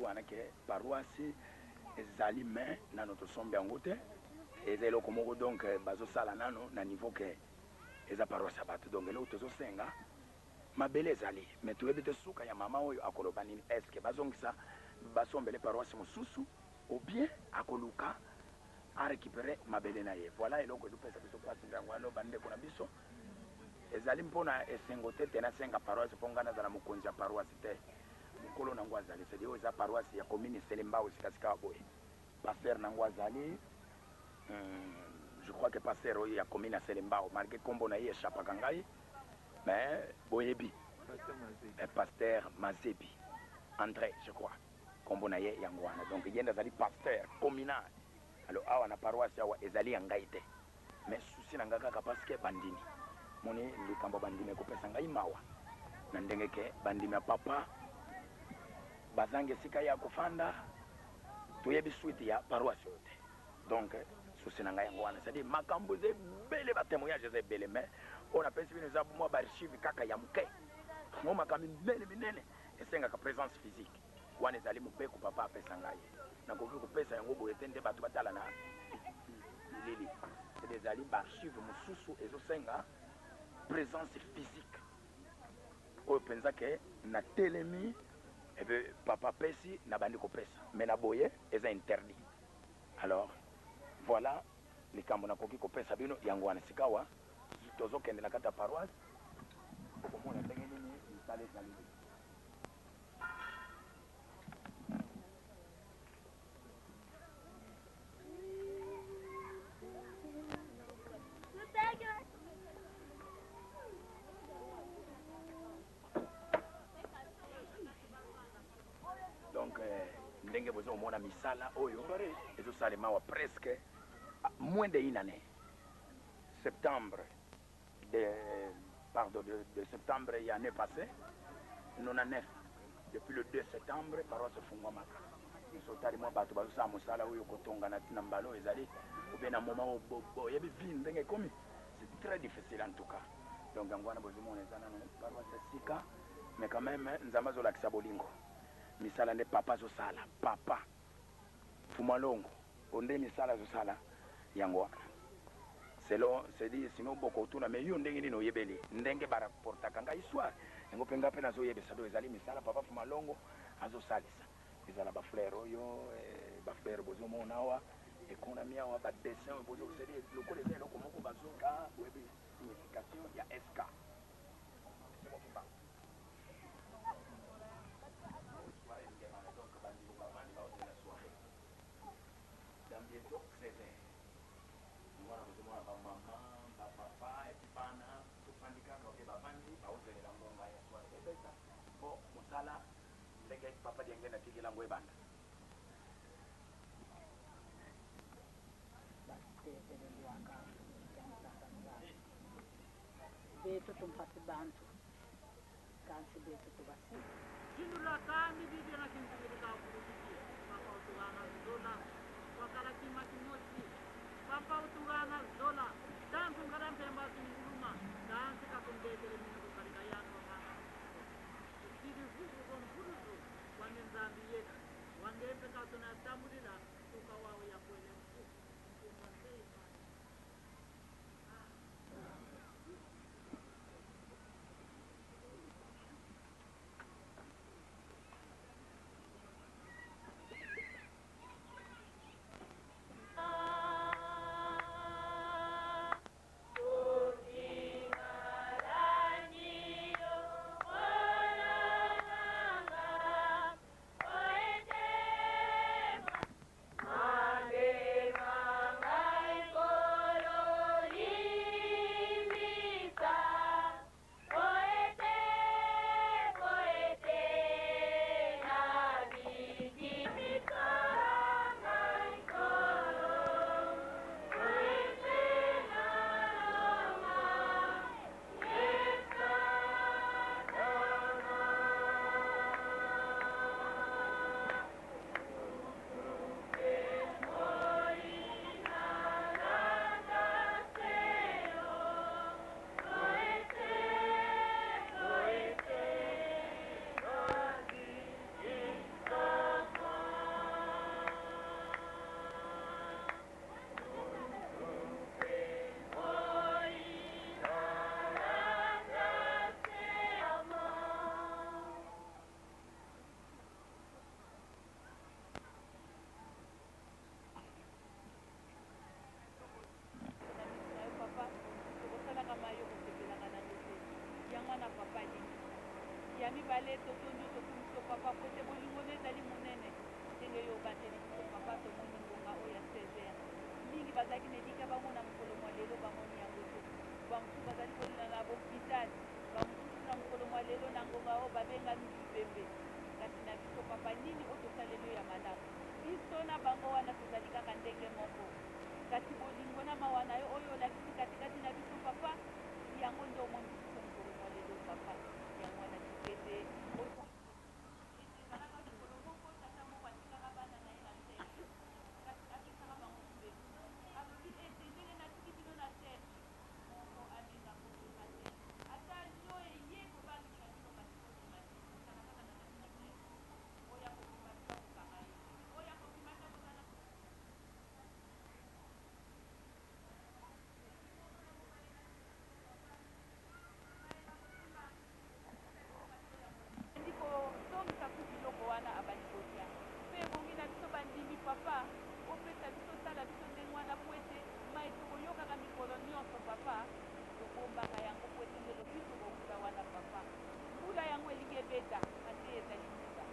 wana ke paroisse ezali mais nano tosombi yango te eza eloko moko donc bazosala nano na niveau ke eza paroisse ya bato donc eloko tozosenga mabele ezali mais toyebi te suka ya mama oyo akoloba nini estce bazongisa basombele paroisse mosusu ou bien akoluka arécupérer mabele na ye voilà eloko ezopesa biso mpasi ntango wana bandeko na biso ezali mpona esengo te te nasenga paroisse mpo ngai nazala mokonzi ya paroisse te mokolo nango azali cedi oyo eza paroisse ya commune selembao sikasika boye paster nango azali je crois que paster oyo ya commune ya selembao malgré nkombo na ye echapaka ngai mais boyebi paster mazebi andré je crois nkombo na ye yango wana donc ye nde azali paster communal alors awa na paroisse awa ezali ya ngai te mais susi na ngai kaka parceke bandimi moni likambo bandimi ekopesa ngai mawa na ndenge ke bandimi ya papa bazanga esika ya kofanda toyebi suite ya paroisse oyo te donc susi na ngai yango wana cestadire makambo eza ebele batémoignage eza ebele mais oyo napesi bino eza mwa baarchive kaka ya moke ngo makambo minene minene esengaka présence physique wana ezali mobeko papa apesa ngai nakoki kopesa yango boye te nde bato batala na bilili ezali baarchive mosusu ezosenga présence physique oyo mpenza ke na telemi ebe papa pesi na bandi kopesa mais na boye eza interdit alors voilà likambo nakoki kopesa bino yango wana sikawa tozokende na kati ya paroisse okomona ndenge nini misala ezali donc ndenge bozo omona misala oyo ezosalema wa presque moins de une année septembre de septembre et année passée 99 depuis le 2 septembre paroisse fungwamaka misotali mwa bato bazosala mosala oyo kotonga na mbala oyo ezali obe na moment oyebi vi ndenge ekomi c'est très difficile en tout cas donc yango wana bozomona eza nano paroisse sika mais quand même nzambe azolakisa bolingo misala nde papa azosala papa fumalongo onde misala azosala yango wana selo c'est-à-dire sinon boko otuna mais yo ndenge nini oyebeli ndenge baraportaka ngai histoire yango mpe nga mpe nazoyebisa do ezali misala papa fumalongo azosalisa ezala baflere oyo baflere bozomona awa ekonami awa badessin oyo bozosedi lokola eza eloko moko bazoka oyebi signification ya sk dans bientôt 16 heures. Mwana mzima wa mama, papa, epipana, tufandika kwa bandi, auze la ngonga ya swa ebeta. Bo musala ndenge papa dienge na tiki lango ebanda. Beto tumpati bantu. Kansi beto tubasi. Jindula kami bibi na kintu ka kurudia. Papa utulana zola. Wakala kimati mochi. Papa utulana zola. Tangu ngaram pemba kinuluma. Dansi ka kumbetele minu kukarika yano mama. Sidi huku konfuruzu. Wange nzambi yetu. Wange mpeka tunatambulila. Tukawawe ya kwele mfu. Kumwasei Tukingalani ya mibale totondi tokumisa papa po ete bolingo nde ezali monene ndenge oyo obateli biso papa tomoni ngonga oyo ya Césaire mingi bazalaki na elika bamona mokolo mwa lelo bamoni yango te bamosusu bazali kolina na bohôpital bamosusu na mokolo mwa lelo na ngonga oyo babengami bibembe kasi na biso papa nini oyo tosaleli ya malamu biso na bango wana tozali kaka ndenge moko kasi bolingo na mawa na yo oyo olakisi katikati na biso papa yango nde omoni biso mokolo mwa lelo papa yango wana tikete ezalaka mokolo moko tata moko atikaka bana na ye na terre kasi apesaka bango mbelu alobi ete ndenge natiki bino na terre moko abenga kobima te ata jo eye kobangisa bino kasi kobima te kozala kaka na kati na terre oya kobima ta kokanga ye oya kobima ta kozala kosongisa ku biloko wana abandi kotia mpe ebongi na biso bandimi papa opesa biso sala biso ndenge wana po ete mai tokoyokaka mikolo nyonso papa tokombaka yango po ete nde lobi tokokula wana papa mbula yango elingi ebeta ate ezali mbula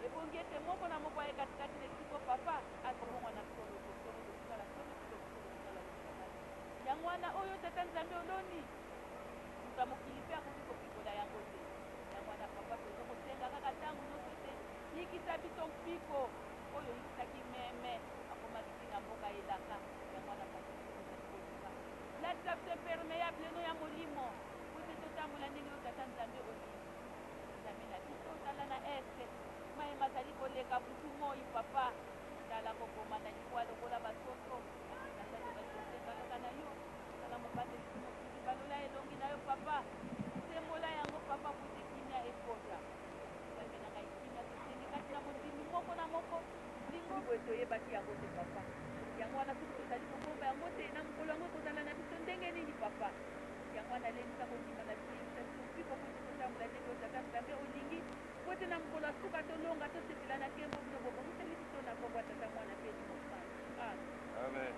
ebongi ete moko na moko aye katikati na esiko papa atobongwana solo tosolo tosala solo tosala yango wana oyo tata nzambe oloni mutu mokili mpe akoki kopikola yango te yango wana papa tozo kosenga kaka ntango nyonso te yikisa biso mpiko oyo yikisaki meme akomaki na mboka elaka yango wana papa tozokoka latisa biso imperméable eno ya molimo po ete totambola ndenge oyo tata nzambe olingi nzambe na biso tala na este mayema azali koleka butu moi papa tala kokoma na likwa lokola basoso nasa tozali kosenga kaka na yo tala mobateli mokili balola elongi na yo papa sembola yango papa po ete kimia ekota nzambe na ngai kimia tosengi kati na mondimi moko na moko lingo boye toyebaki yango te papa yango wana soki tozali kobomba yango te na mokolo yango ekozala na biso ndenge nini papa yango wana lendisa kondima na biso yebisa biso mpiko po ete totambola ndenge oyo tata nzambe olingi po ete na mokolo ya suka tolonga tosepela na nkembo bino bobongiseli biso na kombo ya tata mwana mpe limosana amen.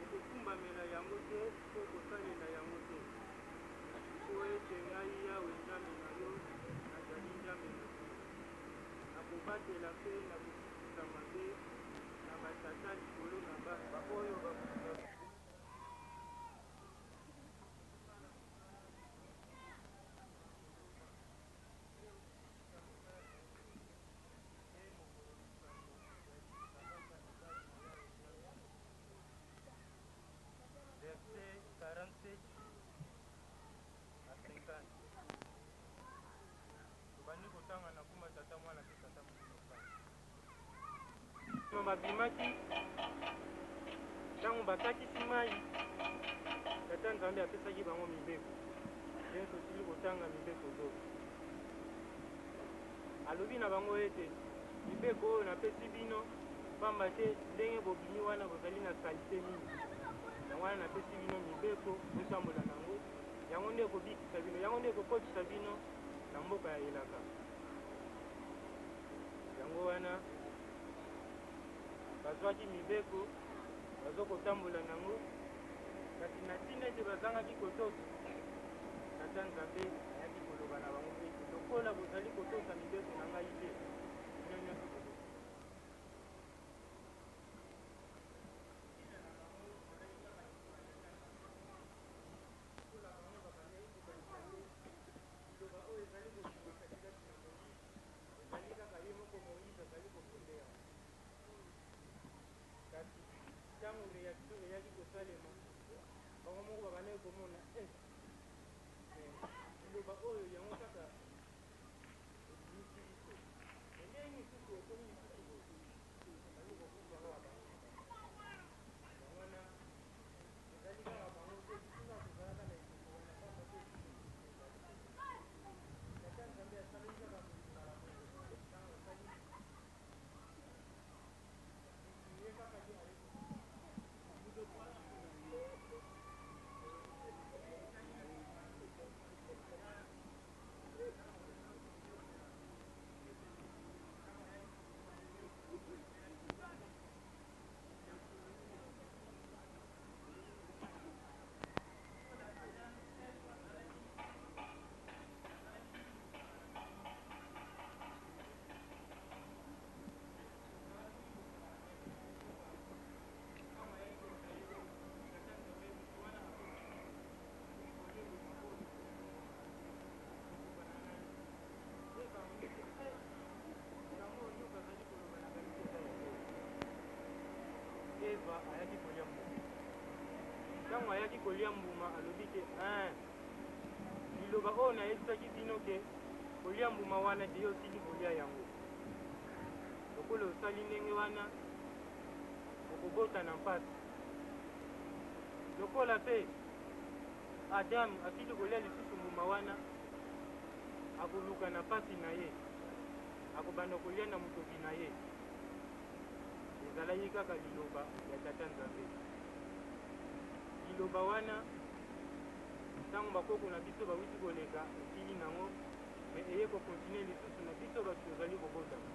okokumbamela yango te to kosalela yango te po ete ngai yawe nzambe na yo nazali nzambe na yo nakobatela mpe nakokitisa mabe na batata likolo na bana oyo babimaki ntango bakatisi mai tata nzambe apesaki bango mibeko nde tosili kotanga mibeko zoto alobi na bango ete mibeko oyo napesi bino pamba te ndenge bobimi wana bozali na salite mingi yango wana napesi bino mibeko botambola nango yango nde ekobikisa bino yango nde ekokotisa bino na mboka ya elaka yango wana bazwaki mibeko bazokotambola nango kasi na ntina ete bazangaki kotosa tata nzambe ayaki koloba na bango ete lokola bozali kotosa mibeko na ngai te bino nyonso ntango reaction eyaki kosalema bango moko babandaki komona liloba oyo yango kaka ebimisi biso ndenge mosusu okomi lisusu liloba ayaki kolia mbuma ntango ayaki kolia mbuma alobi ke liloba oyo nayebisaki bino ke kolia mbuma wana te yo osili kolia yango lokola osali ndenge wana okobota na mpasi lokola mpe adamu asili kolia lisusu mbuma wana akoluka na mpasi na ye akobanda kolia na motoki na ye ezalaki kaka liloba ya tata nzambe liloba wana ntango bakoko na biso bawuti koleka esili nango me eye kokontinue lisusu na biso bato tozali kobotama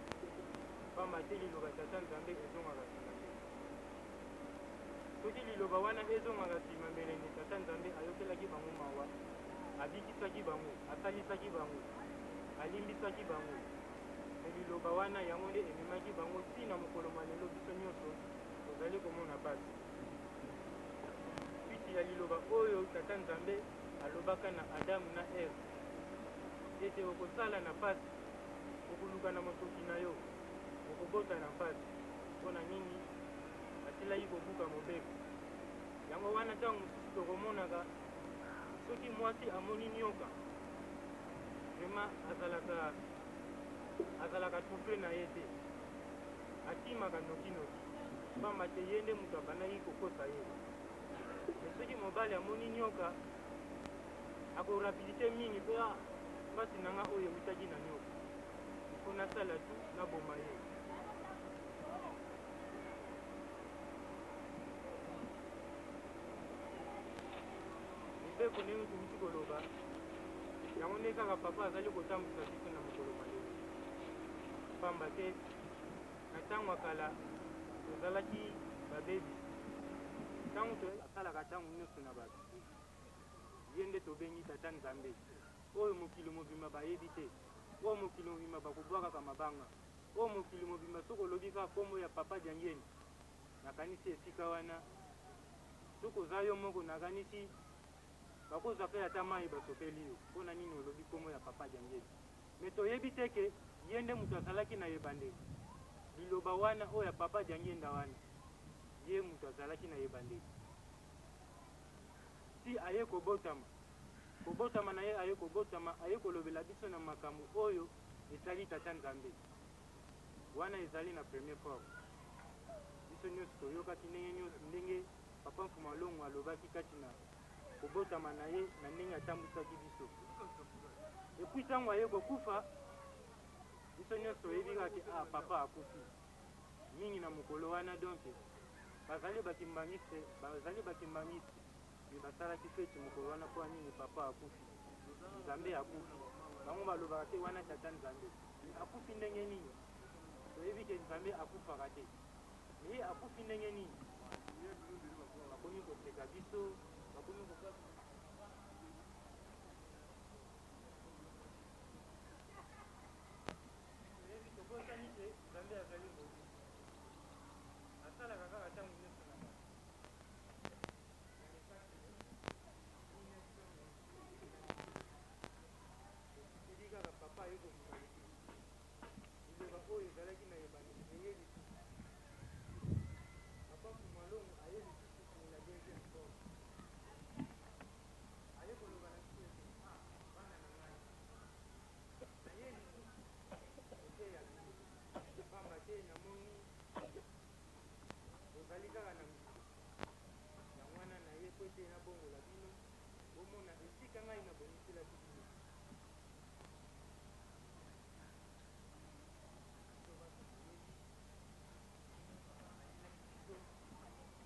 pamba te liloba tata nzambe ezongaka nsima te soki liloba wana ezongaka nsima mbelenge tata nzambe ayokelaki bango mawa abikisaki bango asalisaki bango alimbisaki bango me liloba wana yango nde ememaki bango ntina mokolo malelo biso nyonso tozali komona pasi switi ya liloba oyo tata nzambe alobaka na adamu na eve ete okosala na pasi okoluka na motoki na yo okobota na pasi mpo na nini asilaki kobuka mobeko yango wana ntango mosusu tokomonaka soki mwasi amoni nioka vraimen azalaka trouble na ye te atimaka nokinoki pamba te ye nde moto abandaki kokosa ye me soki mobali amoni nioka akorapidite mingi mpe mpasi na nga oyo ewutaki na nioka mpo nasala tu naboma ye mibeko ndenge tomuti koloba yango nde kaka papa azali kotambwisa biso na mokolo malelo pamba te na ntango akala tozalaki babebi ntango asalaka ntango nyonso na bato ye nde tobengi tata nzambe oyo mokili mobima bayebi te oyo mokili mobima bakobwakaka mabanga oyo mokili mobima soki olobi kaka kombo ya papa diangeni nakanisi esika wana soki oza yo moko nakanisi bakozwa mpe ata mai basopeli yo mpo na nini olobi kombo ya papa diangeni me toyebi te ke ye nde moto azalaki na yebandeli liloba wana oyo ya papa diangenda wana ye moto azalaki na yebandeli si aye kobotama na ye aye kobotama aye kolobela biso na makambo oyo esali tata nzambe wana ezali na premier forme biso nyonso toyokaki ndenge papa mfuma longo alobaki kati na kobotama na ye na ndenge atambwisaki biso epui ntango aye kokufa biso nyonso toyebi kaka papa akufi mingi na mokolo wana donke bazali bakimbangiste me basalaki feti mokolo wana mpo nini papa akufi nzambe akufi bango balobaka te wana tata nzambe akufi ndenge nini toyebi ke nzambe akufaka te me ye akufi ndenge nini bakomi koseka biso bakomi toyebi tokosani te nzambe azali mobi asalaka kaka ntango nyonso na bato esili kaka papa aye kobuka liloba oyo ezalaki na yebandeli eye lisusu papa fumalongo aye lisusu komela deuxième forme aye koloba na biso ete bana na ngai naye lisusu oteya bino pamba te namoni ozali kaka na misu yango wana naye po ete nabongola bino omona esika ngai naboniselaki bino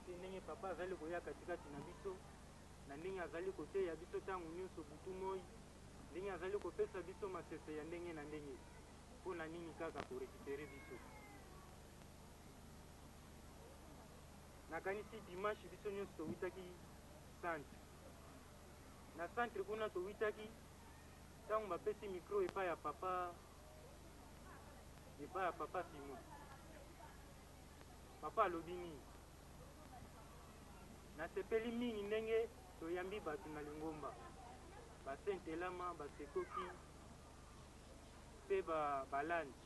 te ndenge papa azali koya katikati na biso na ndenge azali koteya biso ntango nyonso butu moi ndenge azali kopesa biso masese ya ndenge na ndenge mpo na nini kaka korekipere biso nakanisi dimanche biso nyonso towitaki centre na centre kuna towitaki ntango bapesi micro epai ya papa Simon papa alobi nini nasepeli mingi ndenge toyambi bato na lingomba basentelama basekoki mpe balandi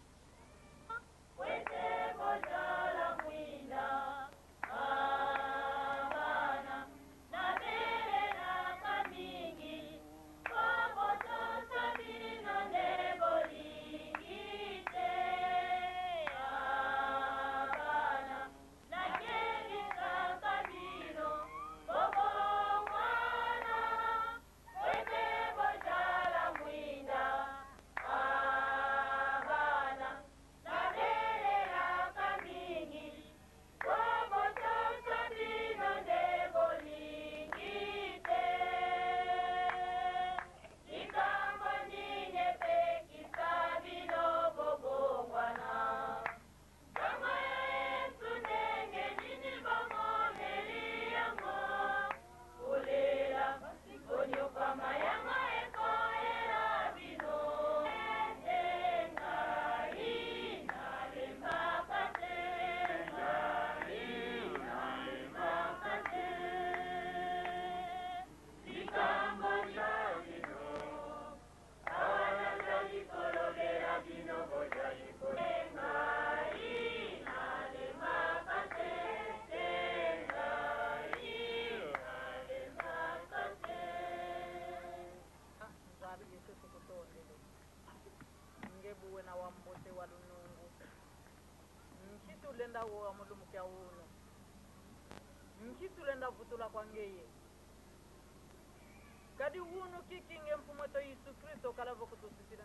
tulenda uwa mulumu kya uno. Nchi tulenda vutula kwa ngeye. Kadi uno kikinge mfumoto Yesu Kristo kalavo kutusisira.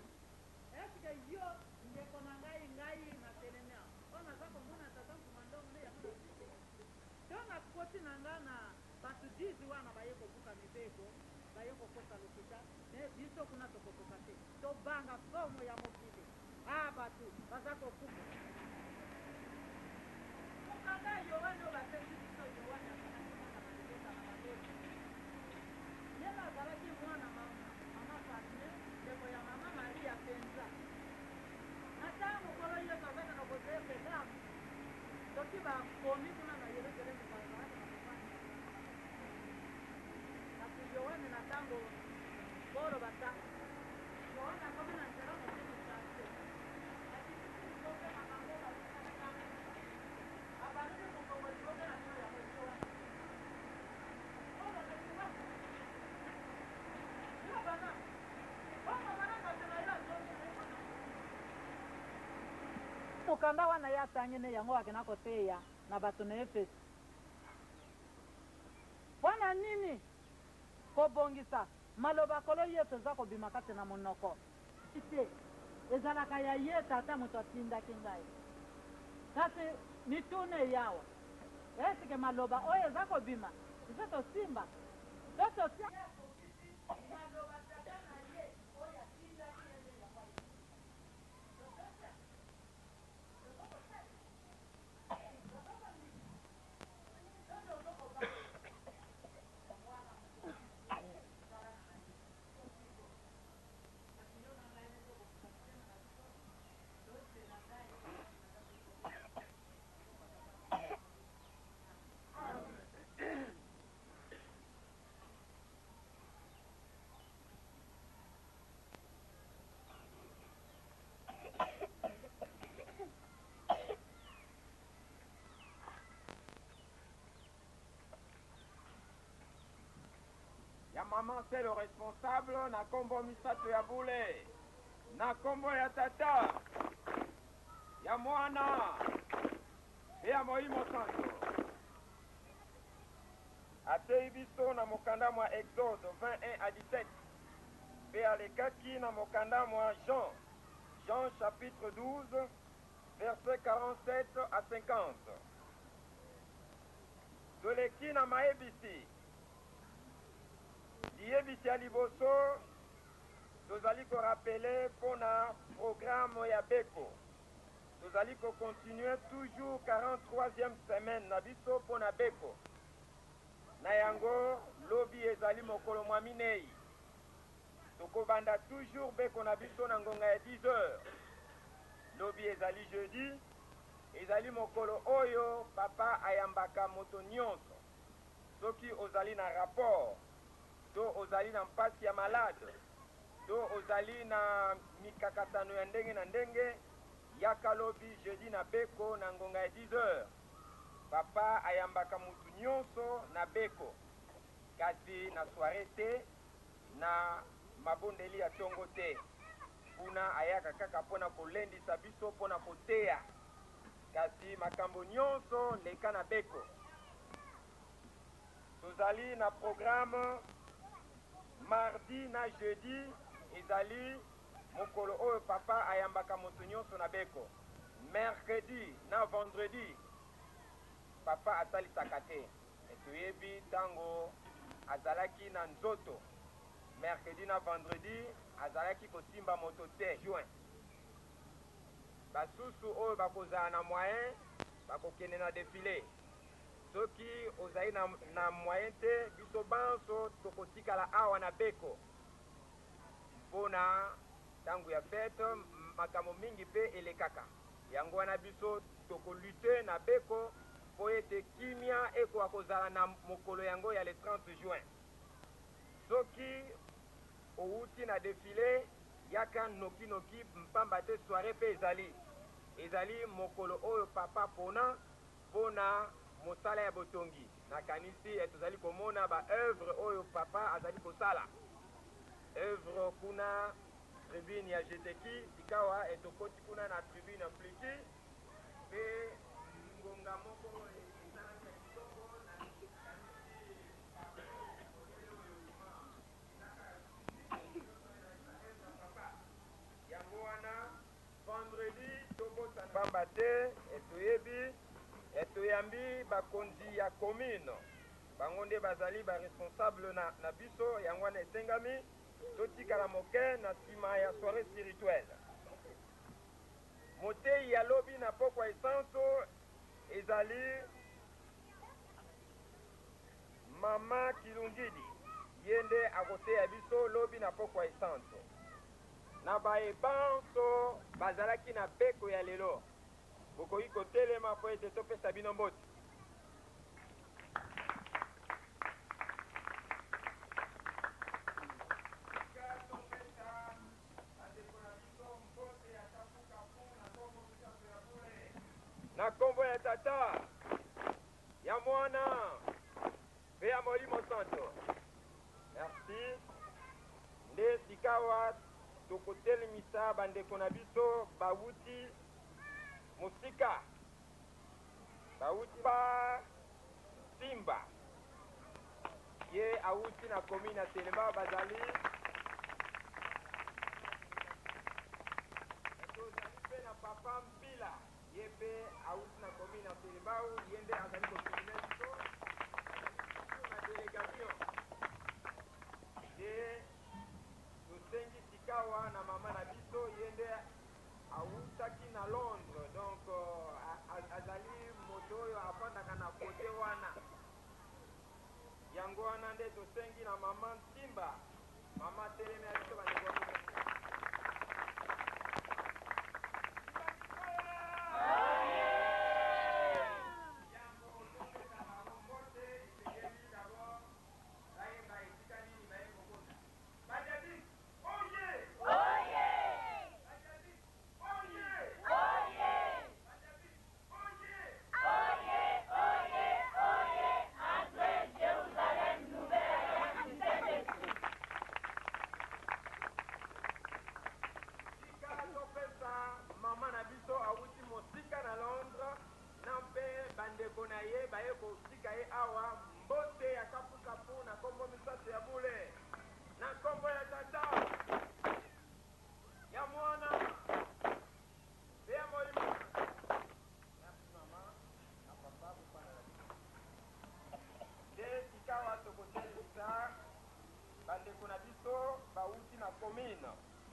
Esika yo ndeko na ngai na telemea. Ona zako muna tatangu mando mle ya muna sisi. Dona koti nangana batu jizi wana bayeko buka mibeko. Bayeko kosa lukita. Biso kuna toko kukate. To banga somo ya mokile. Batu bazako kuku. Mukanda yowane obatesi biso yowane yela azalaki mwana mama Fatime ndeko ya mama Maria penza na ntango mokolo Yesu azaka na kozela pelamu soki bakomi kuna na Yerusalemu bazalaka na kofani kasi Yohane na ntango bolo batanga Yohane akomi na nzela motemi chanse akitikope makambo abanike mokongoli kote na nino ya Yohane mukanda wana yatangene yango akena koteya na bato na Efeso. Wana nini kobongisa maloba kolo Yesu eza kobima kati na monoko ite ezalaka ya ye tata moto atindaki ngai kasi mitune yawa esike maloba oyo eza kobima eza tosimba totosia ya mama c'est le responsable na kombo misato ya bule na kombo ya tata ya mwana e ya Molimo Santo atei biso na mokanda mwa Exode 21 à 17 pe alekaki na mokanda mwa Jean chapitre 12 verset 47 à 50 toleki na mayebisi liyebisi ya liboso tozali korapele mpona programme ya beko tozali kokontinue toujours 43e semaine na biso mpona beko na yango lobi ezali mokolo mwa minei tokobanda toujours beko na biso na ngonga ya 10 heures lobi ezali jeudi ezali mokolo oyo papa ayambaka moto nyonso soki ozali na rapport to ozali na mpasi ya malade to ozali na mikakatano ya ndenge na ndenge yaka lobi jeudi na beko na ngonga ya 10 heures papa ayambaka mutu nyonso na beko kasi na soirée te na mabondeli ya tongo te kuna ayaka kaka mpona kolendisa biso mpona koteya kasi makambo nyonso leka na beko tozali na programme mardi na jeudi ezali mokolo oyo papa ayambaka moto nyonso na beko mercredi na vendredi papa asalisaka te toyebi ntango azalaki na nzoto mercredi na vendredi azalaki kosimba moto te juin basusu oyo bakozala na moyen bakokende na defile soki ozali na moyen te biso banso tokotikala awa na beko mpona ntango ya fete makambo mingi mpe elekaka yango wana biso tokolute na beko mpo ete kimia ekoka kozala na mokolo yango ya le 30 juin soki outi na defile yaka nokinoki mpamba te soirée mpe ezali mokolo oyo papa mpona mosala ya botongi nakanisi tozali komona baœuvre oyo papa azali kosala œuvre kuna tribune ya jeteki sikawa etokoti kuna na tribune ya pliki mpe etoyebi etoyambi bakonzi ya commune bango nde bazali baresponsable na biso yango wana esengami totikala moke na nsima ya soirée spirituelle. Motei ya lobi na pokwa esanso ezali mama Kilungidi ye nde akoteya biso lobi na pokwa esanso. Na baebanso bazalaki na beko ya lelo bokoki kotelema po ete topesa bino mbote. Na kombo ya tata ya mwana pe ya molimo santo. Merci. Nde sikawa tokotelemisa bandeko na biso bawuti musika bawuti pa Simba ye awuti na komine ya Telemba bazali tozali mpe na papa Mpila ye mpe awuti na komine ya Telemba ye nde azali kotumine biso na delegation ye tosengi sikawa na mama na biso ye nde awutaki na Londres donc azali moto oyo afandaka na kote wana yango wana nde tosengi na mama Ntimba mama teleme ya biso bandeko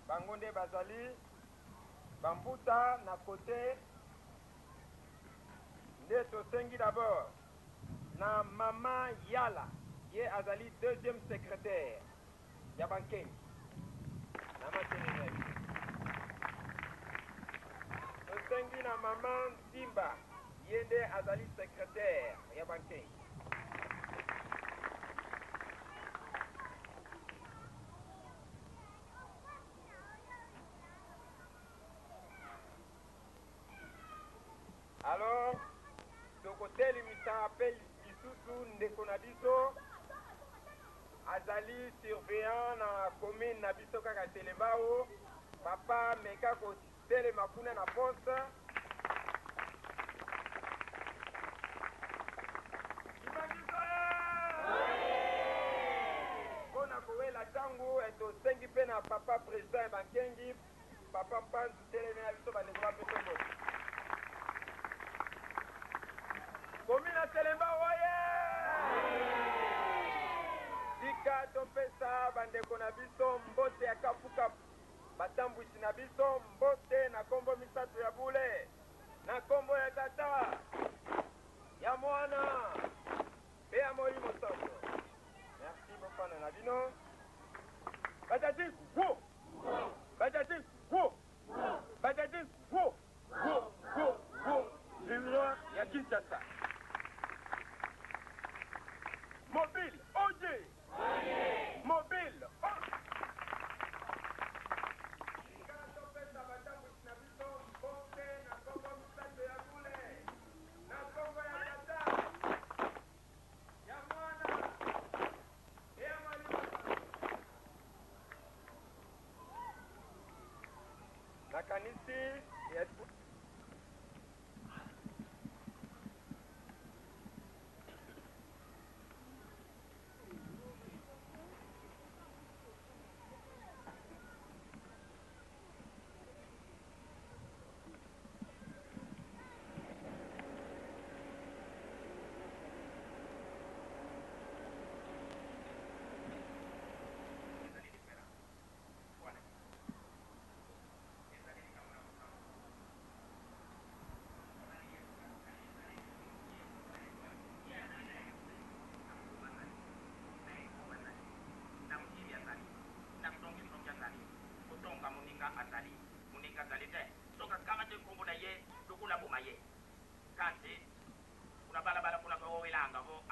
bango nde bazali bambuta na kote nde tosengi d'abord na mama Yala ye azali deuxième secrétaire ya bankengi na matelineli tosengi na mama Ntimba ye nde azali secrétaire ya bankengi. Alors, tokotelimisa appel lisusu ndeko na biso azali surveillant na commune na biso kaka Telembao papa meka kotelema kuna na poste mpona kowela ntango tosengi mpe na papa président ya bankengi papa Mpanzu teleme na biso bandeko bapesa mbote komina Telemba oye sika topesa bandeko na biso mbote ya kapukapu batambwisi na biso mbote na kombo misato ya bule na kombo ya tata ya mwana pe ya molimo santo. Merci bofana na bino batati wo batati wo batati wo wo wo wo Vivre ya Kinshasa. Mobile, oye! Mobile, na kanisi ya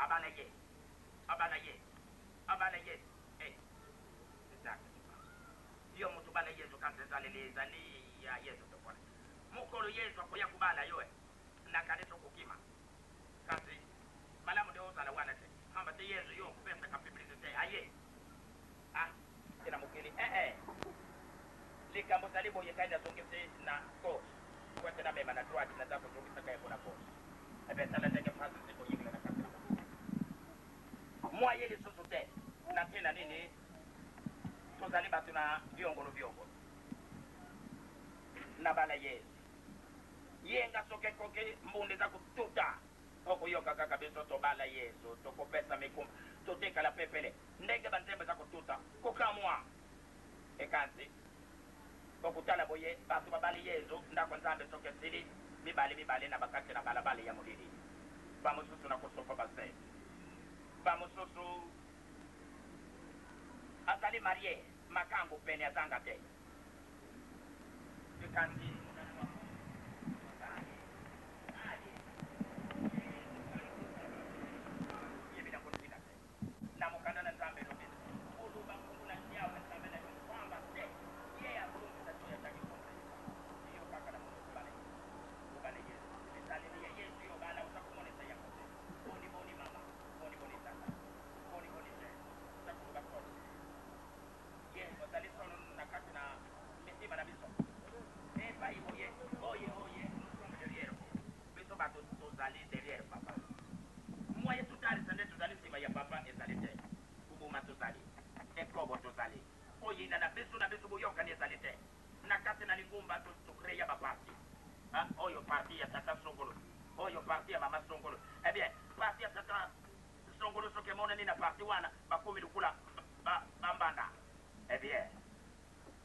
abalaye abalaye abalaye exact iyo mtu bala Yesu kanse zalile zali ya Yesu tokona mukolo Yesu akoya kubala yoe na kanisa kukima kasi malamu ndio sala wana te hamba te Yesu yo kupesa ka publicite aye tena mukeli likambo talibo yekaida zongese na course kwa tena mema na droit na zako zongesa kaya kuna course tala ndege fasi ziko yingila na kasi mwa yeli sosote na tena nini tozali batu na viongolo na bala Yesu yenga soke koke mbunde za kututa okuyoka kaka biso to bala Yesu tokopesa mikumba toteka la pepele ndenge bantembe za kututa kukamwa ekansi okutala boye batu babali Yesu ndako nzambe soke sili bibali na bakati na balabali ya mulili bamususu na kusofa base bamususu azali marie makambo pene azanga te ekansi oyo parti ya tata Songolo oyo parti ya mama Songolo bien parti ya tata Songolo soke mona nina parti wana bakumi lukula bambanda bien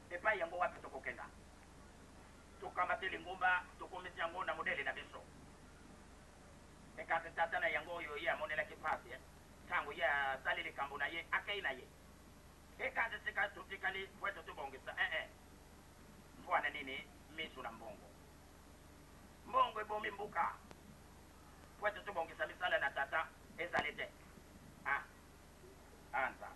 epa yango wapi tokokenda tukamatele ngomba tokomisi yango na modele na biso ekate tata na yango oyo ya monela kipasi tango ya salile kambo na ye akei na ye ekate sika tutikali pweto tubongisa mfwana nini misu na mbongo ebomi mbuka pweto tubongisa misala na tata ezalete anza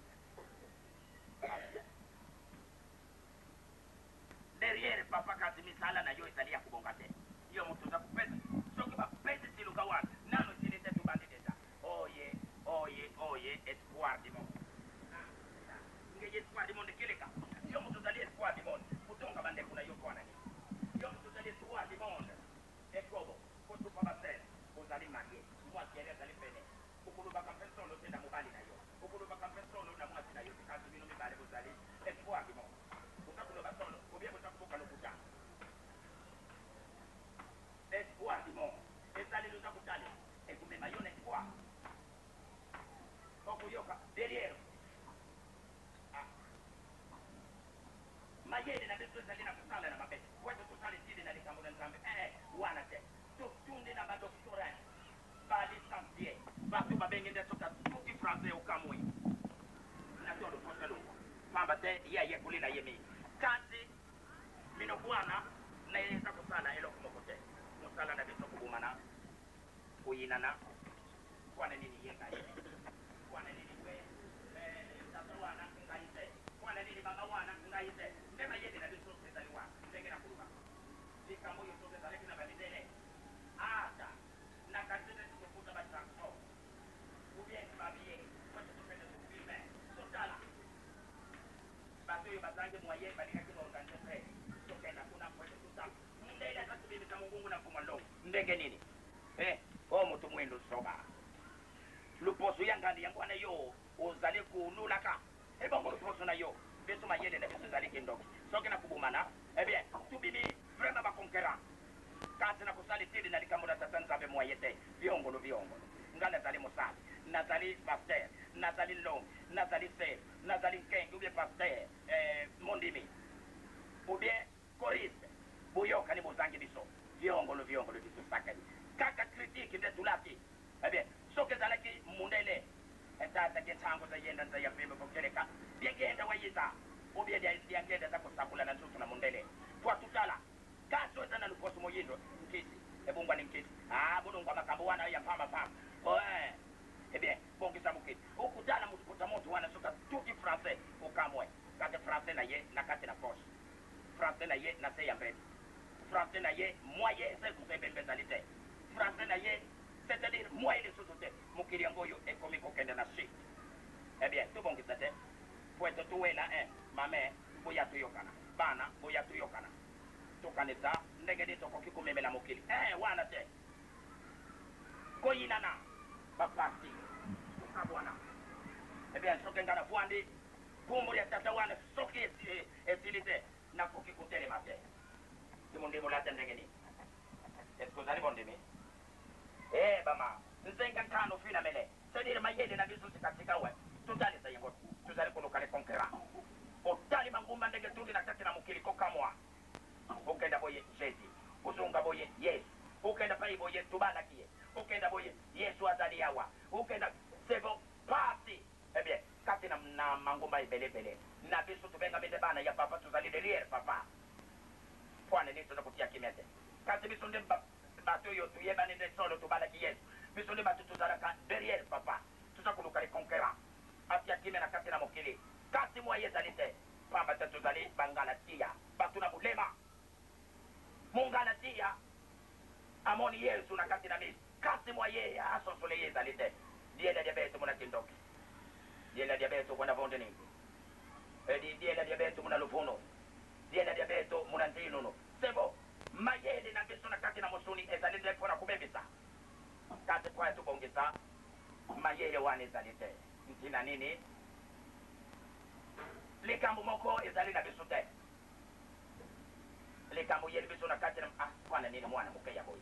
derrière papa kasi misala na yo ezali ya kubonga te yo mutu za kupesa soki bapesi siluka wana nano silite tubandi deja oye espoir du monde ngeye espoir du monde kileka yo mutu zali espoir du monde kutonga bande kuna yo kwana ni yo mutu zali espoir du monde ekobo kotupa basele ozali marié moi kiere zali pene ukuluba kampeso lo tenda mobali na yo ukuluba kampeso lo na mwasi na yo kasi bino mibale ozali espoir du monde ukakuloba solo obie botakuboka lokuta espoir du monde ezali lo zakutali ekumema yo na espoir okuyoka derrière mayele na beso ezali na kusala na mabe wetu tusali tili na likambo na nzambe wana te tutunde na badoktorant balisantie batu babengende soka tuki français okamwe na todo toselo pamba te ya kulina yemi kasi mino bwana na yesa kusala elo kumokote musala na beso kubumana kuyinana kwana nini yenga kwana nini we tata wana ngaite kwana nini mama wana ngaite ndema yede na beso ezaliwa ndenge na kuluka likambo yo sote zaleki na balidele ata na katete tukufuta ba transport ubien babie kwa tutupende tukime sotala bato yo bazange moyen balika kino organiser tokenda kuna kwetu tuta ndele atatu bibi kama mungu na kumalo ndenge nini mutu mwendo soba luposo yangandi yangwana yo ozali kunulaka ebongo luposo na yo beso mayele na beso zali kindogo soke na kubumana bien tubibi vraiment ba conquérant kasi na kusali tili na likambo na tata nzambe moyete viongolo ngala zali musali nazali pasteur nazali long nazali ser nazali keng ubie pasteur mondimi ubie choriste buyoka ni bozangi biso viongolo biso sakali kaka critique nde tulati bien soke zalaki mundele etata ke tango za yenda za yapembe bokeleka biegenda wayiza ubie dia ngenda za kusakula na nsusu na mundele kwa tutala kaso sana lukoso moyindo nkisi ebungwa ni nkisi bulungwa makambo wana ya pamba français ukamwe kati français na ye na kati na poche français na ye na se ya mbele français na ye moyen c'est que c'est mentalité français na ye c'est-à-dire moyen de société mukiri ngoyo e komi ko kende na shit eh bien tout bon kisate poete tuwela mame boya tuyokana bana boya tuyokana tukanisa ndegede to ko kikumemela mukiri wana te koyinana bapati tukabwana eh bien sokengana fuandi kumuri ya tata wana soki esilite na koki kutele mate timundi mulata ndegede eskozali bondimi bama nzenga tano fina mele c'est-à-dire mayele na bisu katika we tutali sa yengo tutali kuno kale konkera otali mangumba ndege tundi na tati na mukiliko kamwa ukenda boye jezi uzunga boye yes ukenda pai boye tubana kie ukenda boye yesu azali yawa ukenda sevo party bien kati na mangumba ibele na bisu tubenga bende bana ya papa tuzali derrière papa pwane ni tunakutia kimete kati bisu ndemba bato yo tuyeba nende solo tubala ki yes biso de bato tuzalaka derrière papa tuzakuluka les conquérants atia kime na kati na mokili kati mwa yezalite pamba tuzali bangala tia bato na bulema mungala tia amoni yesu na kati na misi kati mwa ye asosole yezalite diela diabetes muna kindoki diela diabetes kuna vonde ningi diela diabetes muna lufuno diela diabetes muna ntinuno sebo mayele na biso na kati na musuni ezalite pona kubebisa kati kwa tubongeza mayele wane ezalite ntina nini likambo moko ezali na biso te likambo yele biso na kati na kwana nini mwana mukeya boy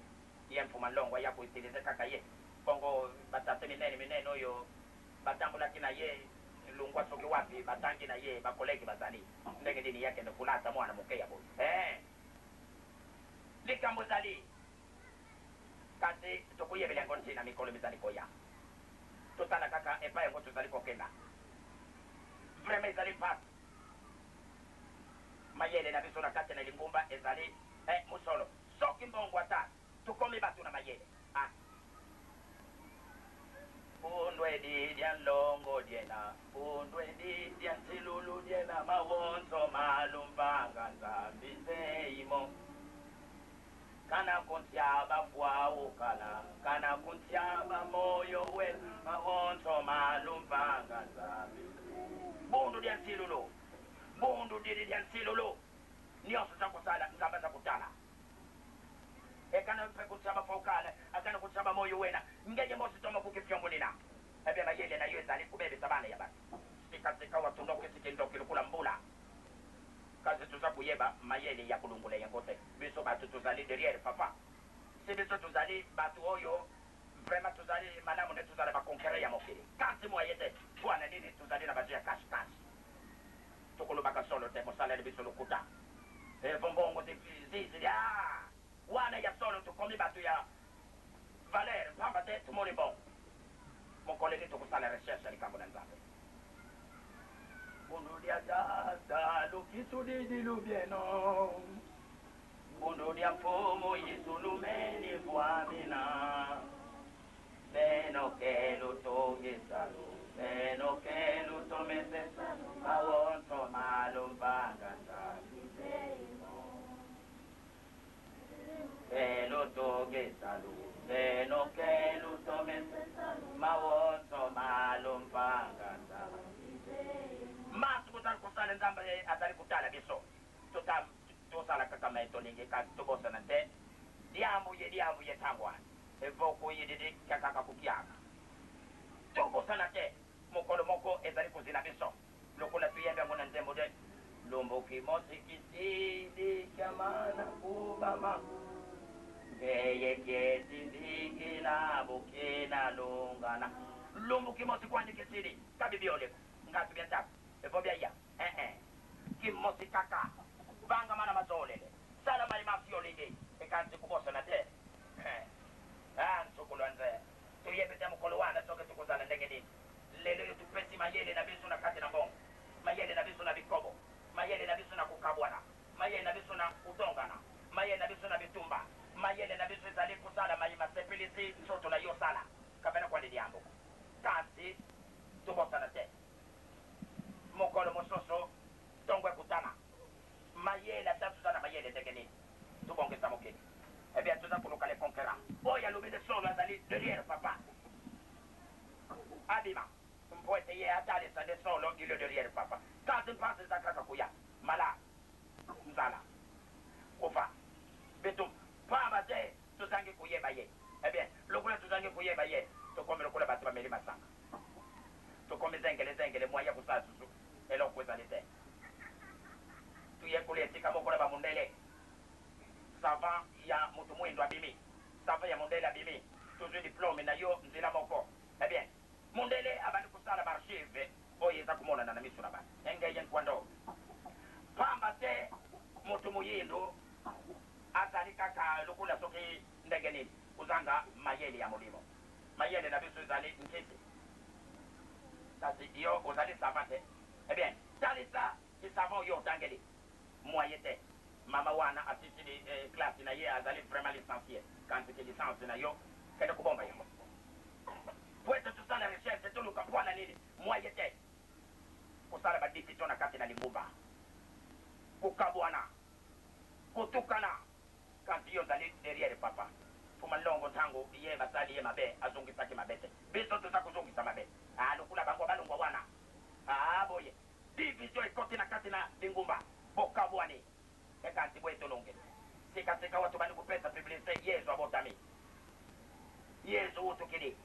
ye mfuma longwa yako itilize kaka ye bongo batate minene oyo batambula kina ye lungwa soki wapi batangi na ye bakolegi bazali ndenge dini yake ndo kulata mwana mukeya boy likambo zali kati tukuyebele ngonti na mikolo mizali koya totala kaka epa yango tuzali kokenda vraiment ezali pasi mayele na biso na kati na lingumba ezali musolo soki mbongo ata tukomi batu na mayele pundwedi dia longo diena pundwedi dia silulu diena mawonzo malumbanga nzambi zeimo kana kuntiaba fwao kana kuntiaba moyo we mahonto malumbanga nzambi bundu dia silulu bundu dia silulu nyoso zakusala ngamba zakutala ekana pekutsaba fokala akana kutsaba moyo wena ngeye mosi toma kukifyongolina ebe mayele na yo ezali kubebe sabana ya basi sikatika watundoke sikindoke lukula mbula kazi tuza kuyeba mayele ya kulungula yengote biso batu tuzali derrière papa si biso tuzali batu oyo vraiment tuzali malamu ne tuzali bakonkere ya mokili kasi moyete bwana nini tuzali na batu ya kashi tukulu baka solo te mosala de biso lukuta bombongo de zizi wana ya solo tukomi batu ya valeur pamba te tumoni bon mon collègue tukusala recherche likambo na nzambe bundudia tata lukisudidi lubieno bundudia mfumu yisulumeni vuamina beno kelu togisalu beno kelu tomesesalu awonto malumbanga nzambi kelu togisalu beno kelu tomesesalu mawonto malumbanga nzambi masu kutala kusala nzamba atali kutala biso tosala kaka maito ningi kasi tobosa na te diambu ye tangwa evoko ye didi kaka kukiaka tobosa na te mokolo moko ezali kuzina biso lokola tuyembe ngona ntembo de lumbuki mosikisidi kamana kubama ngeye ketindikila bukina lungana lumbuki mosikwandikisidi kabibioleko ngatu byataku evo bya kimosi kaka banga mana mazolele sala mali mafiolide ekanti kubosa na te nsukulwanze tuyebete mukolo wana soke tukuzala ndengeni lelo yo tupesi mayele na bisu na kati na mbongo mayele na bisu na bikobo mayele na bisu na kukabwana mayele na bisu na udongana mayele na bisu na bitumba mayele na bisu ezali kusala mayi masepilisi nsoto na yo sala kabena kwa lidi yangu kasi tubosa na te allez derrière papa. Abima. Mpoete ye atale sa de solo il est derrière papa. Quand tu penses à Kakakuya, Mala, Nzala, Kofa, Betum, Pamate, Tuzangi Kuye Baye. Eh bien, le coup de Tuzangi Kuye Baye, tu comme le coup de Batma Meli Massanga. Tu comme les moyens pour ça, et l'on peut aller. Tu y es coulé, si Kamoko va mondele. Savant, il y a Moutoumou et Bimi. Savant, il y a mondele à Bimi. Toujours diplôme, Nayo, Nzila Moko. Eh bien, mondele abali kusala barshive oyeza kumona na miso na ba engeye kwando pamba te moto muyindo atali kaka lokula soki ndege nini uzanga mayele ya mulimo mayele na biso zali nkiti tasi yo uzali savate eh bien talisa isavo yo tangeli moyete mama wana asisi classe na ye azali vraiment licencié quand c'était licence na yo kende kubomba yo Puesto tu sana recherche tu luka pwana nini mwayete kusala badiki tona kati na limumba kukabwana kutukana kanti yo zali derrière papa fumalongo tango ye basali ye mabe azungisa ki mabete biso tutakuzungisa mabe lukula bango balungwa wana boye division ikoti na kati na lingumba bokabwani ekanti bweto longe sika watu bani kupesa publicité yezo abotami yezo utukili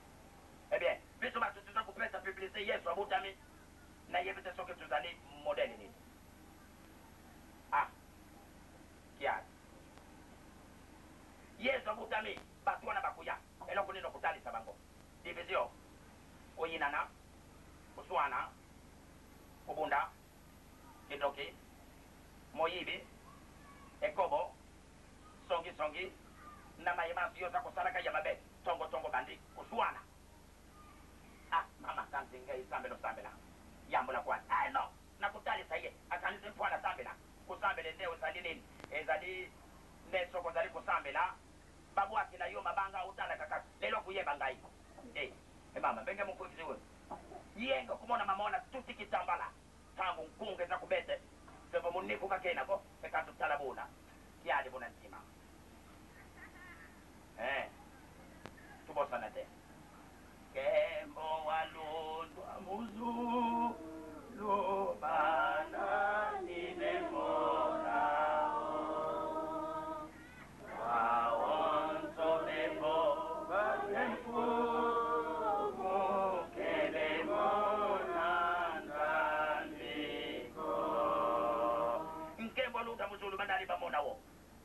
eh bien, biso ba tuza kupesa publicité yesu abutami na yebete soke tuzali modèle ni. Kia. Yesu abutami batu wana bakuya. Eloko nino kutali sabango. Division. Oyinana. Kuswana. Kubunda. Kidoki. Moyibi. Ekobo. Songi. Na mayemasi yosa kusalaka yamabe. Tongo bandi. Kuswana. Mama kanzinga isambelo sambela yambula kwa no nakutali saye akanise mpwana sambela kusambele ndeo salini ezali neso kozali kusambela babu akina yo mabanga utala kaka lelo kuyeba ngai mama benge mukuzizwe yenga kumona mamona tuti kitambala tangu nkunge za kubete sebo muniku kakena ko ekatu talabuna yali bona ntima tubosa nate Kembo walundwa muzu lubana ninemona wawonso bebo batemfu mukelemona ndandiko Nkembo walundwa muzu lubana libamona wo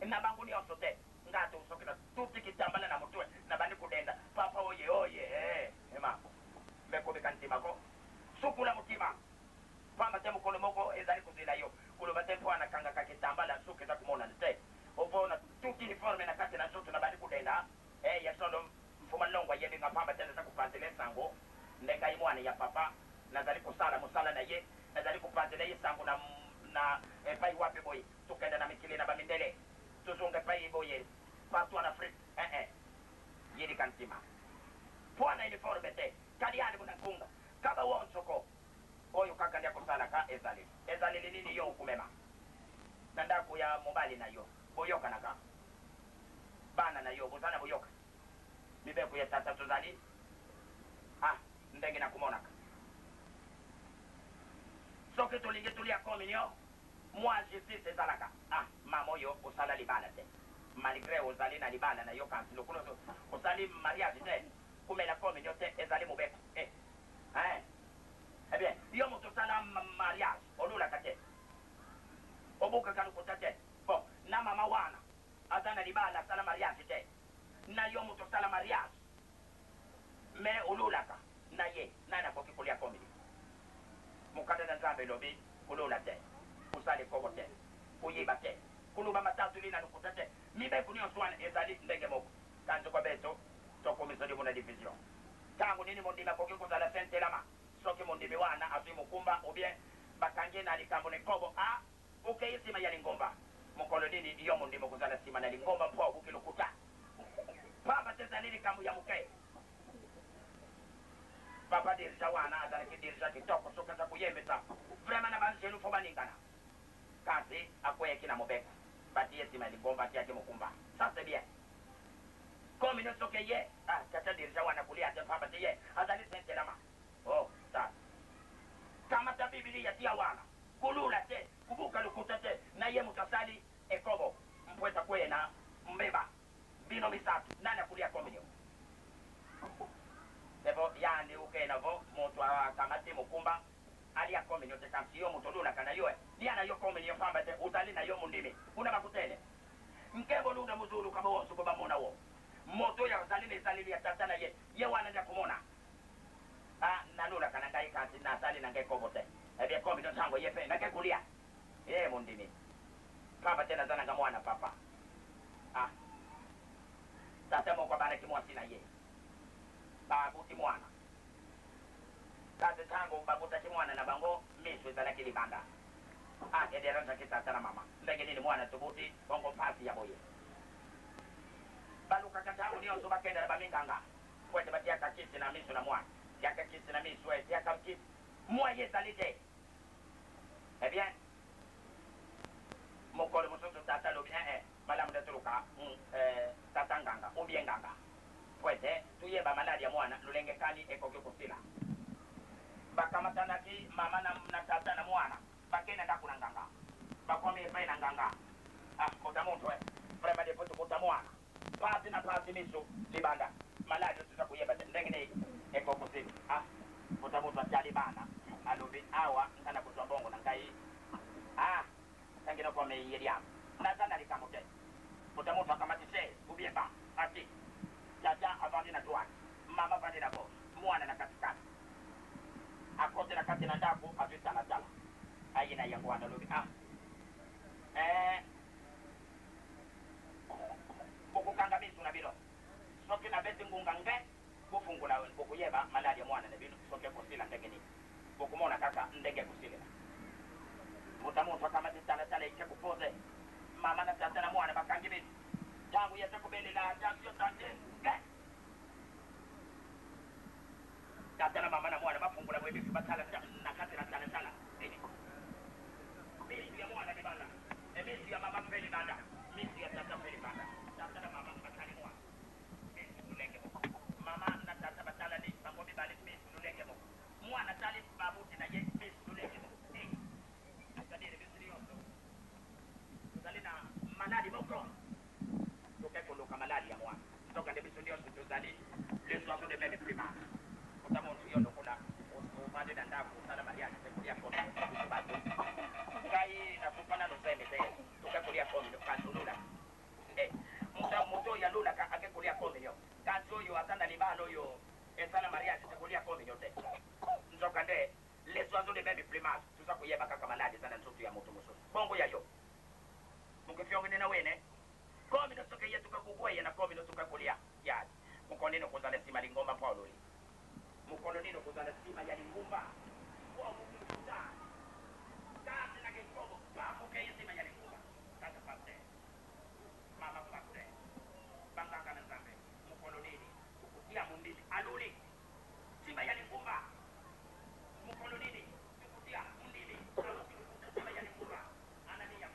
nabangu ni osote ngati usokina tuti kitambala na mutwe nabani kudenda papa oye Meko bekantimako sukula mutima pamba temu kolomoko ezali kuzila yo kuloba tempo ana kanga kakitambala suke za kumona nte obona tuki uniforme na kati na soto na bali kudenda ya sondo mfuma longwa yebe ngapamba tena za kupatele sango ndeka imwane ya papa nazali kusala musala na ye nazali kupatele ye sango na pai wapi boy tukenda na mikili na bamindele tuzunga pai boye patu ana free yedi kantima Puana uniforme te kadiani munakunga kaba wonsoko oyo kaka ndia kusala ka ezali nini yo kumema nanda kuya mobali na yo boyoka naka bana na yo buzana boyoka bibe kuya tata tuzali ndenge na kumonaka soke tolinge tulia communion moi justice ezalaka mamo yo osala libala te malgré ozali na libala na yo kanti lokulo osali mariage te kumela communion te ezali mobeko eh bien yo moto sala mariage olula kate obuka kanu kutate bon na mama wana atana libala sala mariage te na yo moto sala mariage me olula ka na ye nana koki kulia communion mukada na zambe lobi olula te usali kokote kuyiba te kuluba matatu lina nukutate mibe kunio swan ezali ndenge moko kanzo kwa beto toko misodi muna division tangu nini mondima koki kuzala sente lama soki mondimi wana afi mukumba ubie bakange na likambo ne kobo okay sima ya lingomba mukolo nini iyo mondimo kuzala sima na lingomba po ukilukuta papa teza nini kambu ya mukai papa dirja wana azala ki dirja kitoko soka za kuyembeta vraiment na banzi yenu foba ningana kasi akweye kina mobeka bati yesima lingomba ati yake mukumba ça c'est bien comme une soke ye Ah, tata dirisa wana kulia pamba tiye. Azali sente lama. Oh, ta. Kama ta Biblia tia wana. Kulula te, kubuka lukuta te, na ye mutasali ekobo. Mpweta kwena, mbeba. Bino misatu, nani akulia kominyo. Sebo, yani ukena vo, motu wa kamati mukumba, alia kominyo te kamsiyo mutolula kana yoe. Diana yo kominyo pamba te, utali na yo mundimi. Una makutele. Mkebo luna muzulu kama wonsu baba mona wo. Moto ya zalini zalili ya tatana ye wana nja kumona. Ah, nalula kana ngai kanti na sali na ngai kobote. Ebe kominyo tango yepe, na ngai kulia. Mundimi. Pamba tena zana nga mwana papa. Ah. Tata mo kwa bana kimwasi na ye. Babu kimwana. Tata tango babu ta kimwana na bango miswe zala kilibanda. Ah, edera za kitata na mama. Ndege nini mwana tubuti bongo pasi ya boye. Balu kakatangu niyo suba kenda na baminganga. Kwete batia kakisi na misu na mwana. Ya kakisi na misu we, ya kakisi. Mwa ye zalite. Eh bien. Mokole musoto tata lobi malamu de turuka tata nganga ubie nganga kwete tuyeba maladi ya mwana lulenge kali ekoke kusila bakamatanaki mama na tata na mwana bakena ndakuna nganga bakomi epai na nganga kota muntu prema de putu kota mwana pasi na pasi misu libanda maladi tuza kuyeba ndenge ne ekoke kusila kota muntu ajali bana alobi awa nkana kutwa bongo na ngai Tangina kwa mei yeliam. Nazana likamote. Mutamuta kamatise. Ubieba. Ati. Jaja avandi na tuwani. Mama avandi na boss. Mwana na katikati. Akote na kati na ndaku. Avita na tala. Ayina yangu wana lubi. Buku kanga misu na bilo. Soki na beti ngungange. Bufungula buku yeba. Maladi ya mwana na bilo. Soki kusila ndegeni. Buku mona kaka ndege kusila. Mutamuta kama titala ikekupoze mama na tata na mwana bakangibini tangu yatakubeli la jangu tante tata na mama na mwana bafungula bwebi batala na kati na tala misi ya mwana bibanda misi ya mama mbeli banda misi ya tata mbeli banda tata na mama batali mwana misi ulenge mama na tata batala ni bangobi bali misi ulenge mwana tali babuti na ye misi ulenge maladi moko toke koloka maladi ya mwana toka ndebi sundio tutuzali leso aso de meme prima kutamo tuyo lokona umade na ndaku sala maria kulia kwa kubatu kai na kupana no seme te toka kulia kwa ndo kanulula muta moto ya lula ka ake kulia kwa ndo kanzo yo atanda libano yo sala maria kulia kwa ndo te ndoka nde leso aso de meme prima tusakuye bakaka maladi sana nsoto ya moto muso bongo ya yo mukifyonge na wene komi no soka yetu kakugwaye na komi no soka kulia ya mukoneno kuzana sima lingomba paulo mukono nino kuzana sima ya lingumba kwa mukikuta kazi na kikobo papo kaya sima ya lingumba kata pate mama pate banganga na zambe mukono nini kukutia mundili aluli sima ya lingumba mukono nini kukutia mundili sima ya lingumba anani ya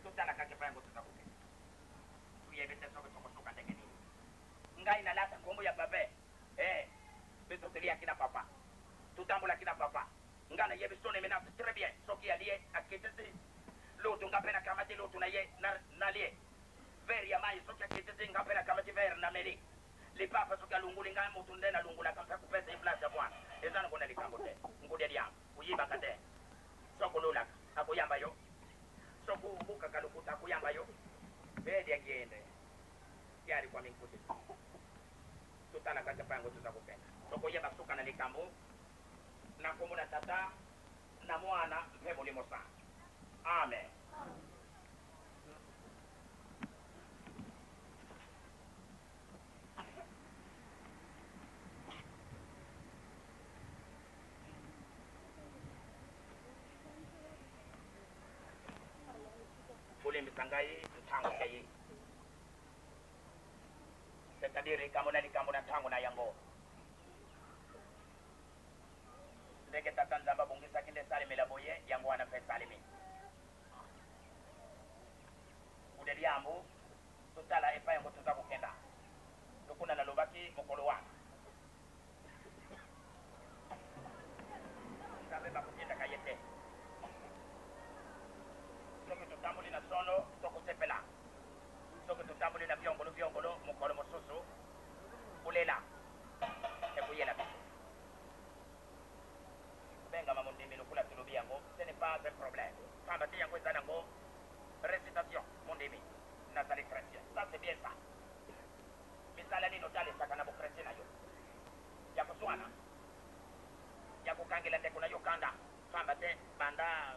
tutala kake pango tutakuke tuyebete soka ndege nini ngai na lata ngombo ya babe beto telia kina papa tutambula kina papa ngana yebe sone mena très bien soki alie akitete loto ngapena kama te loto na ye na lie ver ya mai soki akitete ngapena kama te ver na meli le papa soki alunguli ngana mutu ndena lungula kama kupesa inflation bwana ezana kona likangote ngode dia uyiba kate soko lola akuyamba yo soku buka kalukuta kuyamba yo bedi agende yari kwa minkuti tutala kaka pango tutakupenda soko yeba suka na likambo na komuna tata na mwana mpemo limo sana amen Sangai, Tango Kay. C'est-à-dire, Kamona Tango Nayango. Ndege tatanzamba bungisa kinde salimi la boye yangu wana fe salimi. Udeli yambu, tutala epa yangu tutakukenda. Tukuna na lubaki mokolo wangu. Kabeba kutenda kayete. Soko tutambuli na sono, soko sepela. Soko tutambuli na viongolo, mokolo mosusu. Ulela. Ekuyela. Benga mamundi minukula tulubi yango, ce n'est pas un problème. Fambati yango ezanango, récitation, mondimi, nazali chrétien. Ça c'est bien ça. Misala nino tali sakana bo chrétien na yo. Ya kuswana. Ya kukangela ndeko na yo kanda. Fambate banda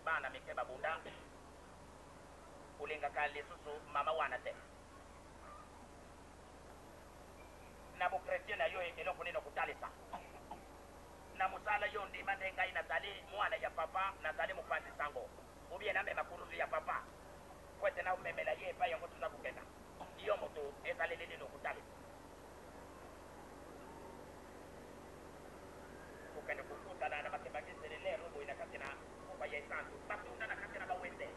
bana mikeba bunda. Ulinga kali susu mama wana te. Na bo chrétien na yo eloko nino kutalisa. Na musala yondi mandenga inazali mwana ya papa nazali mupanzi sango ubie na mema kuruzu ya papa kwete na umemela ye pa yango tunakukenda iyo moto ezali nini nokutali kukende kukuta na makebakisi lele rubo inakati na kupa ya isantu bakunda na kati na bawende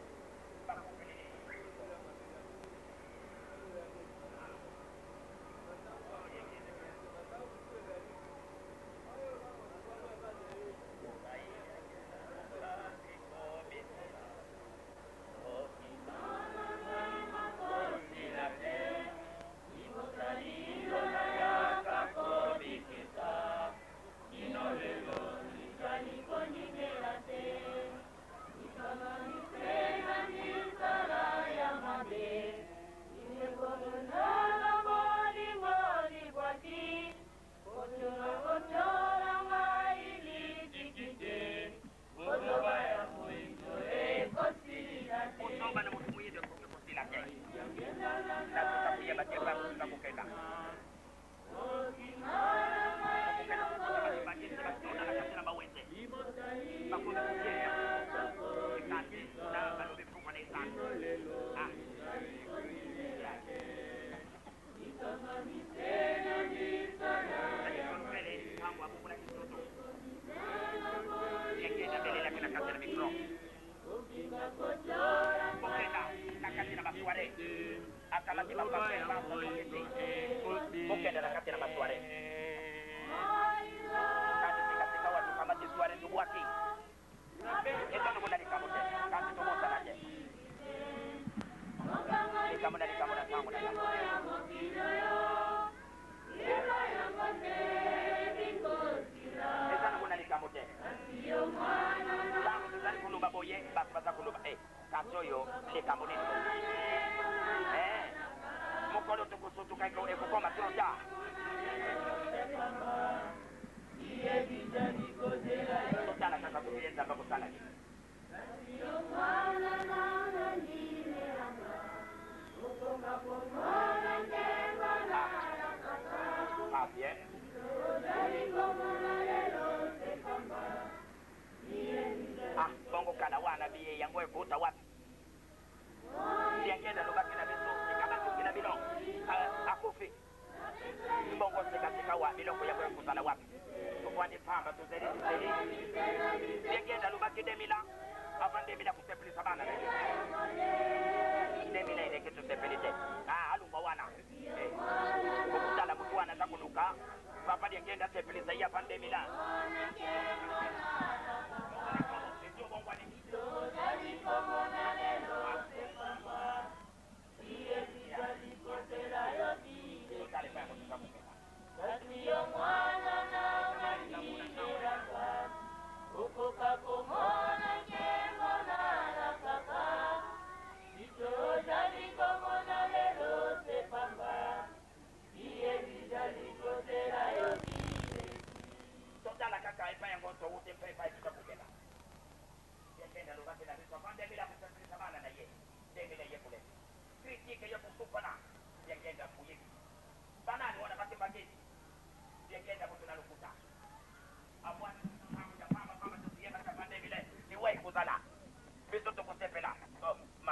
bakupili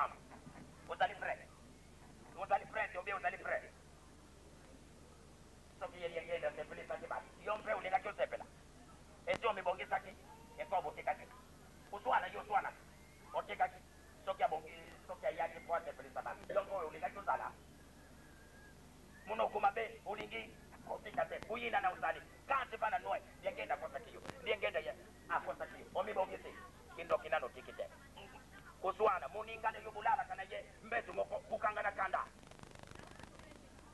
mama. Uzali frère. Uzali frère, tombe uzali frère. Soki yeli yenda sepele saki basi. Yompe ulinga kyo sepela. Ejo mibongi saki. Eko bote kaki. Uswana yo uswana. Bote kaki. Soki abongi, soki ayaki kwa sepele sabasi. Yompe ulinga kyo sala. Muno kumabe ulingi kote kate. Uyina na uzali. Kante pana noe. Yengenda kwa sakiyo. Yengenda ya afwa sakiyo. Omibongi se. Kindo kinano tikite. Uswana muningane yobulala kana ye mbetu moko kukangana kanda.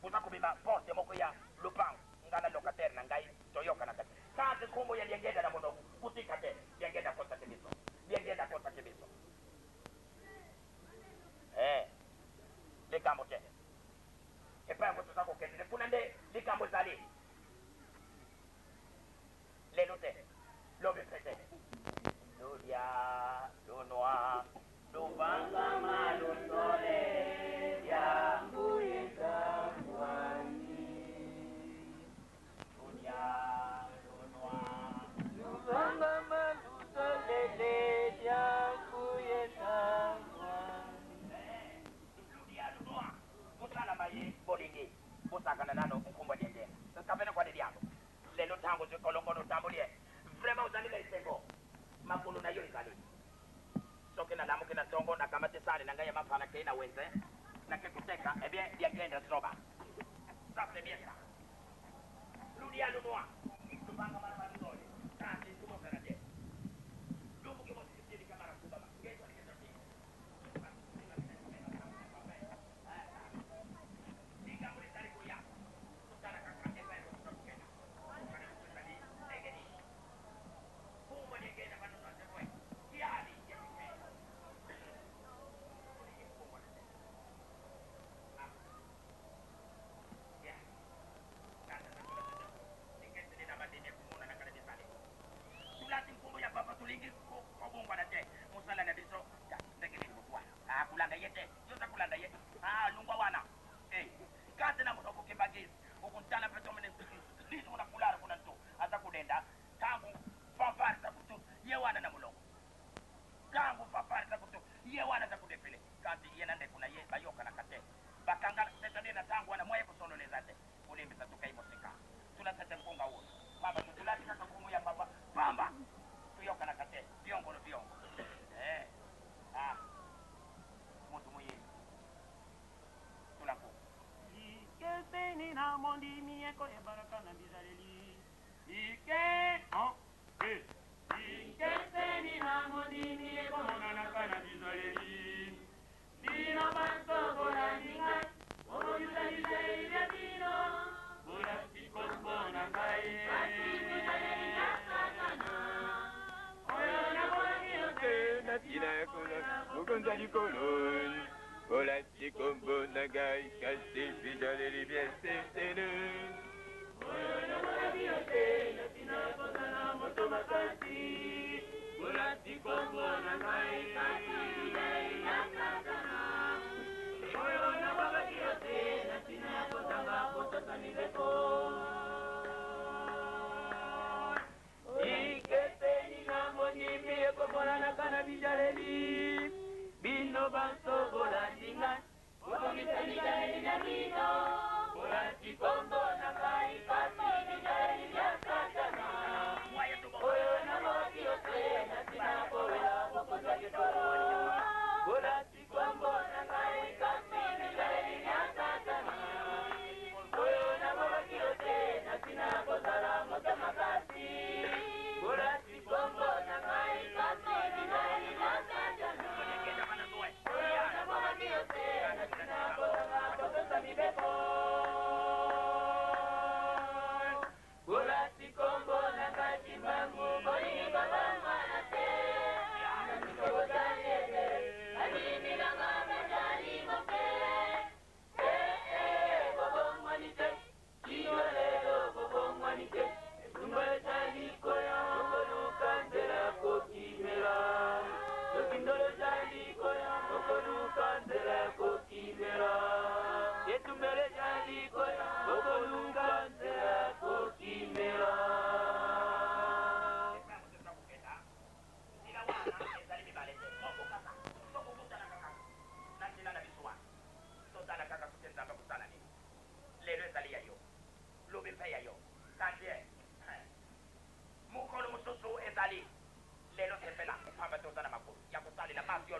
Uza kubima poste moko ya lupango ngana locataire na ngai toyoka na kati. Kazi kumbo ya liengenda na mono kutikate liengenda kosa kibiso. Liengenda kosa kibiso. Likambo te. Epa ngo tusako kendele kunande likambo zali. Lelote. Lobe pete. Ludia, Lunoa, Lubanga Malutole, Yambuita Wani. Ludia, Lunoa, Lubanga Malutole, Yambuita Wani. Ludia, Lunoa, Musala Maye, Bolingi, Musakana Nano, Kumba Dende. Kapena kwa diabo. Lelo tango zikolongo no tambulie. Vraiment uzali la isengo. Makulu na yori kali. Soke na lamu kina tongo na kamate sale na ngaya mafana kena wenze. Na kekuteka, eh bien, diagenda soba. Ça c'est bien ça. Ludia Lunoa. Lubanga mara mara mzole. Kasi tumo kanade. Lumu kimo sikili kamara kubaba. Geto ni kesa si. Nika muli tari kuya. Kutana kakande kwa eko kutoku kena. Kukana kusali. Egeni. Kuma diagenda manu na sewe. Kiali. Bino banso bolandinga, Kombo na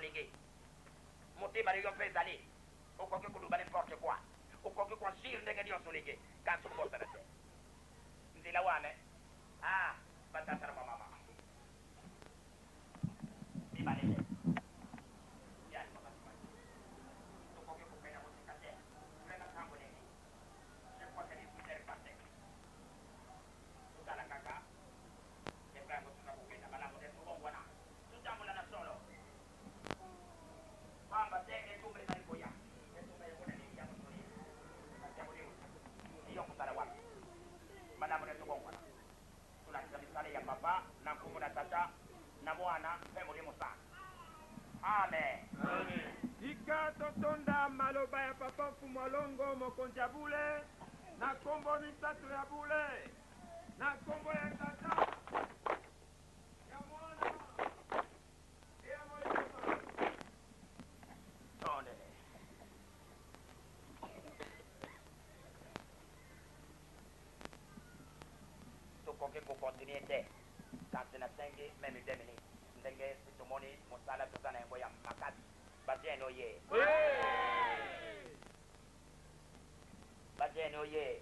solingi. Mutima yo pesa ali. Uko kikuduba n'importe quoi. Uko kikwashiri ndenge ndio solingi. Kansu kubosa nase. Nzila wane. Ah, batata na mama. Ibalele. Yani mama. Uko kikupenda musikate. Kwenda kambo nini. Kwa kani kutere pate. Tutala kaka. Ebango tunakupenda bala mode tubongwana. Tutamula na solo. Pamba tenge tumbe na iboya. Tumbe yone ni ya msuri. Katemuri. Iyo kutala wapi. Bala mode tubongwana. Tunataka misale ya baba na kumu na tata na mwana pemuri musa. Amen. Amen. Ika totonda maloba ya papa Fumwalongo mokonzi ya bule na kombo mitatu ya bule na kombo ya tata ya mwana ya mwalimu. Tone. Tukoke kukontinente. Kansi na sengi memi demini. Ndenge situmoni musala tutana yengo ya makati. Bajeno ye. Bajeno ye.